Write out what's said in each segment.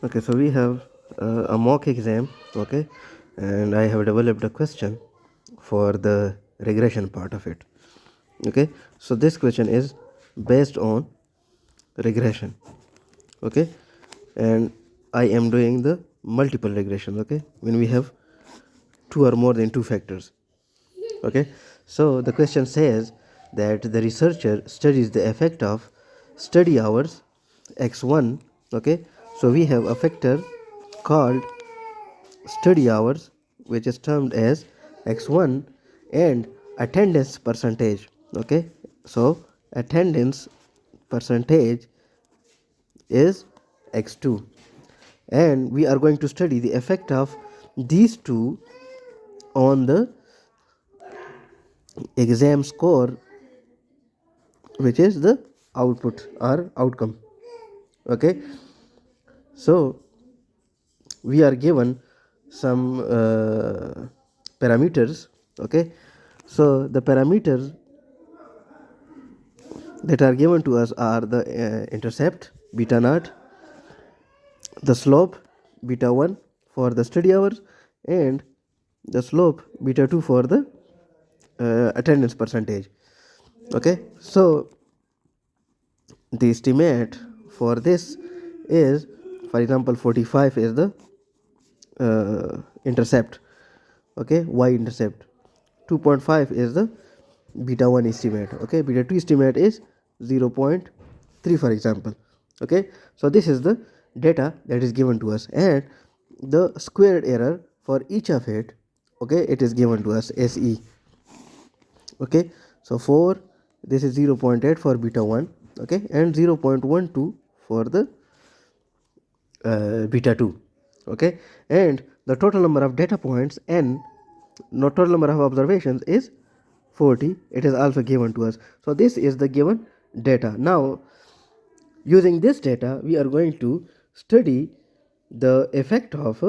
Okay, so we have a mock exam, okay, and I have developed a question for the regression part of it. Okay, so this question is based on regression, okay, and I am doing the multiple regression, okay, when we have two or more than two factors. Okay, so the question says that the researcher studies the effect of study hours x1. Okay, so we have a factor called study hours, which is termed as x1, and attendance percentage. Okay, so attendance percentage is x2, and we are going to study the effect of these two on the exam score, which is the output or outcome. Okay, so we are given some parameters. Okay, so the parameters that are given to us are the intercept beta naught, the slope beta 1 for the study hours, and the slope beta 2 for the attendance percentage. Okay, so the estimate for this is, for example, 45 is the intercept, okay, y intercept. 2.5 is the beta 1 estimate, okay. Beta 2 estimate is 0.3, for example. Okay, so this is the data that is given to us, and the squared error for each of it, okay, it is given to us SE. Okay, so for this is 0.8 for beta 1, okay, and 0.12 for the beta 2. Okay, and the total number of data points n, not total number of observations, is 40. It is also given to us. So this is the given data. Now using this data we are going to study the effect of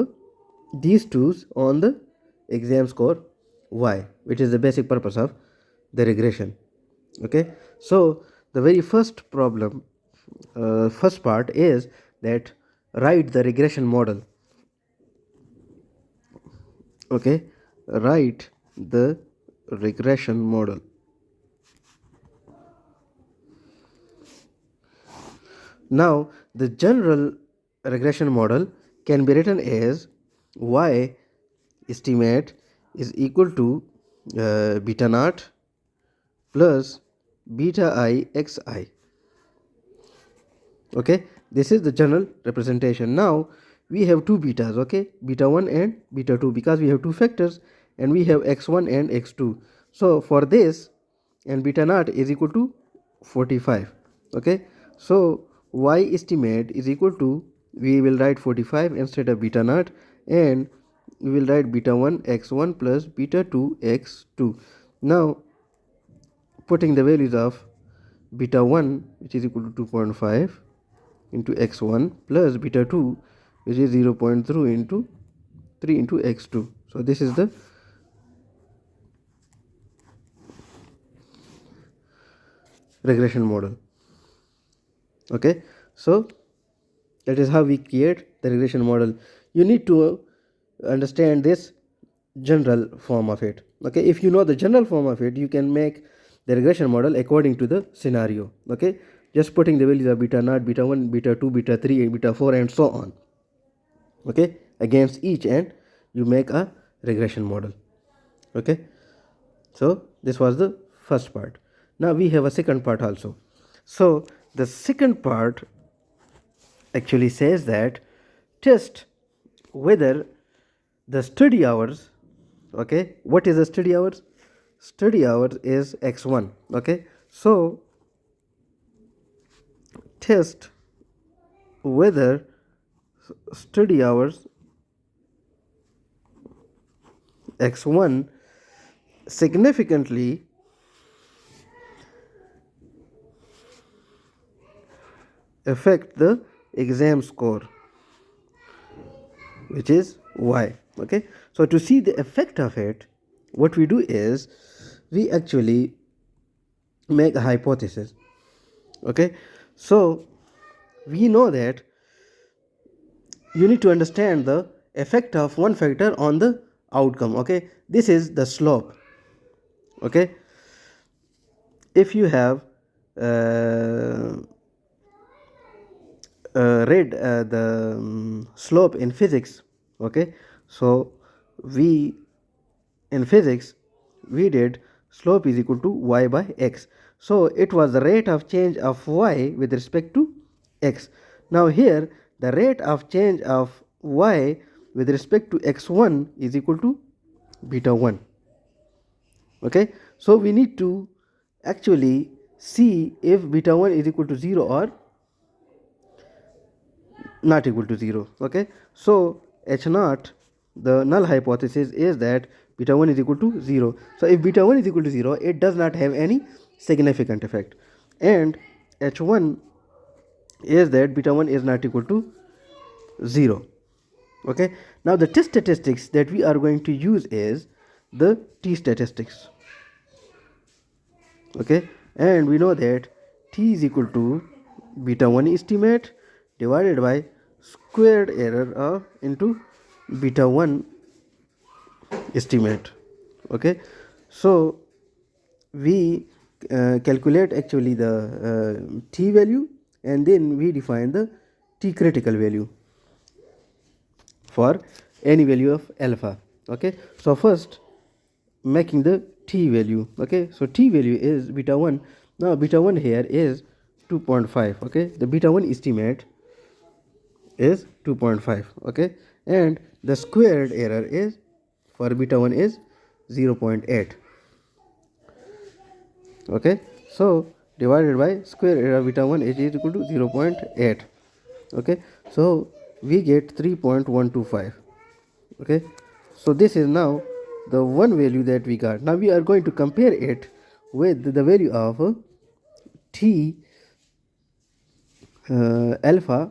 these twos on the exam score y, which is the basic purpose of the regression. Okay, so the very first problem, first part is that write the regression model. Okay, write the regression model. Now the general regression model can be written as y estimate is equal to beta naught plus beta I xi. Okay, this is the general representation. Now we have two betas, okay, beta 1 and beta 2, because we have two factors and we have x1 and x2. So for this, and beta naught is equal to 45. Okay, so y estimate is equal to, we will write 45 instead of beta naught, and we will write beta 1 x1 plus beta 2 x2. Now putting the values of beta 1, which is equal to 2.5 into x1, plus beta 2, which is 0.3 into 3 into x2. So this is the regression model. Okay, so that is how we create the regression model. You need to understand this general form of it. Okay, if you know the general form of it, you can make the regression model according to the scenario. Okay, just putting the values of beta naught, beta 1, beta 2, beta 3, and beta 4, and so on, okay, against each, and you make a regression model. Okay, so this was the first part. Now we have a second part also. So the second part actually says that test whether the study hours, okay, what is the study hours? Study hours is x1. Okay, so test whether study hours x1 significantly affect the exam score, which is y. Okay, so to see the effect of it, what we do is we actually make a hypothesis. Okay, so we know that you need to understand the effect of one factor on the outcome. Okay, this is the slope. Okay, if you have uh, read the slope in physics, okay, so we in physics we did slope is equal to y by x, so it was the rate of change of y with respect to x. Now here the rate of change of y with respect to x1 is equal to beta 1. Okay, so we need to actually see if beta 1 is equal to 0 or not equal to 0. Okay, so h naught, the null hypothesis is that beta 1 is equal to 0. So if beta 1 is equal to 0, it does not have any significant effect, and h1 is that beta 1 is not equal to 0. Okay, now the test statistics that we are going to use is the t statistics. Okay, and we know that t is equal to beta 1 estimate divided by squared error into beta 1 estimate. Okay, so we calculate actually the t value, and then we define the t critical value for any value of alpha. Okay, so first making the t value. Okay, so t value is beta 1. Now beta 1 here is 2.5. okay, the beta 1 estimate is 2.5. okay, and the squared error is for beta 1 is 0.8. okay, so divided by square error of beta 1 is equal to 0.8. okay, so we get 3.125. okay, so this is now the one value that we got. Now we are going to compare it with the value of t alpha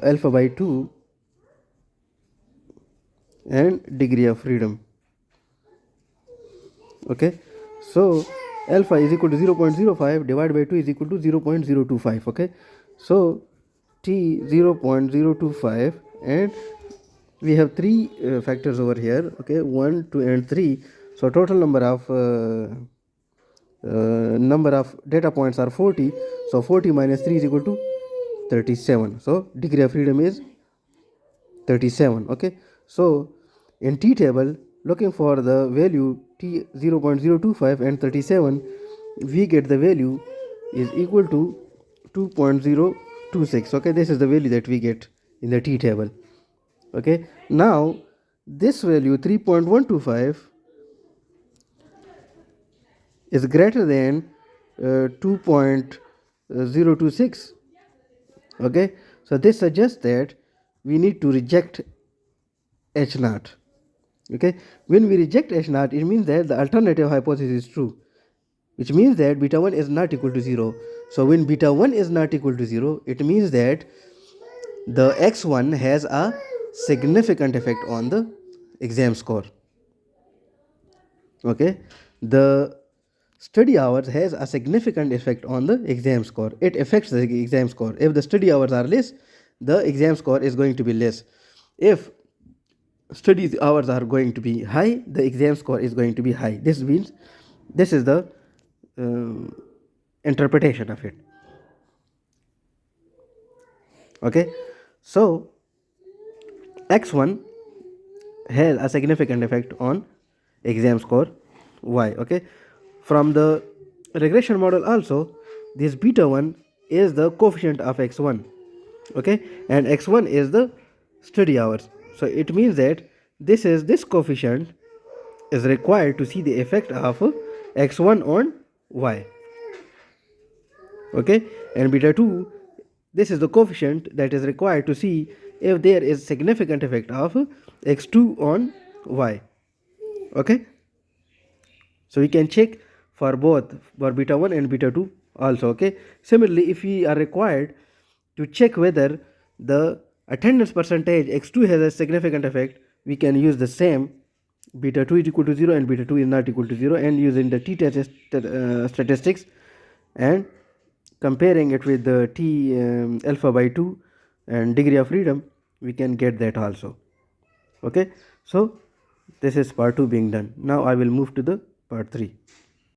alpha by 2 and degree of freedom. Okay, so alpha is equal to 0.05 divided by 2 is equal to 0.025. okay, so t 0.025, and we have three factors over here. Okay, 1, 2 and 3. So total number of data points are 40. So 40 minus 3 is equal to 37. So degree of freedom is 37. okay, so in t table, looking for the value t 0.025 and 37, we get the value is equal to 2.026. okay, this is the value that we get in the t table. Okay, now this value 3.125 is greater than 2.026. okay, so this suggests that we need to reject h naught. okay, when we reject h naught, it means that the alternative hypothesis is true, which means that beta 1 is not equal to 0. So when beta 1 is not equal to 0, it means that the x1 has a significant effect on the exam score. okay, the study hours has a significant effect on the exam score. It affects the exam score. If the study hours are less, the exam score is going to be less. If study hours are going to be high, the exam score is going to be high. This means this is the interpretation of it. Okay, so x1 has a significant effect on exam score y. okay, from the regression model also, this beta 1 is the coefficient of x1. okay, and x1 is the study hours. So it means that this coefficient is required to see the effect of x1 on y. okay, and beta 2, this is the coefficient that is required to see if there is significant effect of x2 on y. okay, so we can check for both, for beta 1 and beta 2 also. okay, similarly, if we are required to check whether the attendance percentage x2 has a significant effect, we can use the same beta 2 is equal to 0 and beta 2 is not equal to 0, and using the t test statistics and comparing it with the T alpha by 2 and degree of freedom, we can get that also. Okay, so this is part 2 being done. Now I will move to the part 3.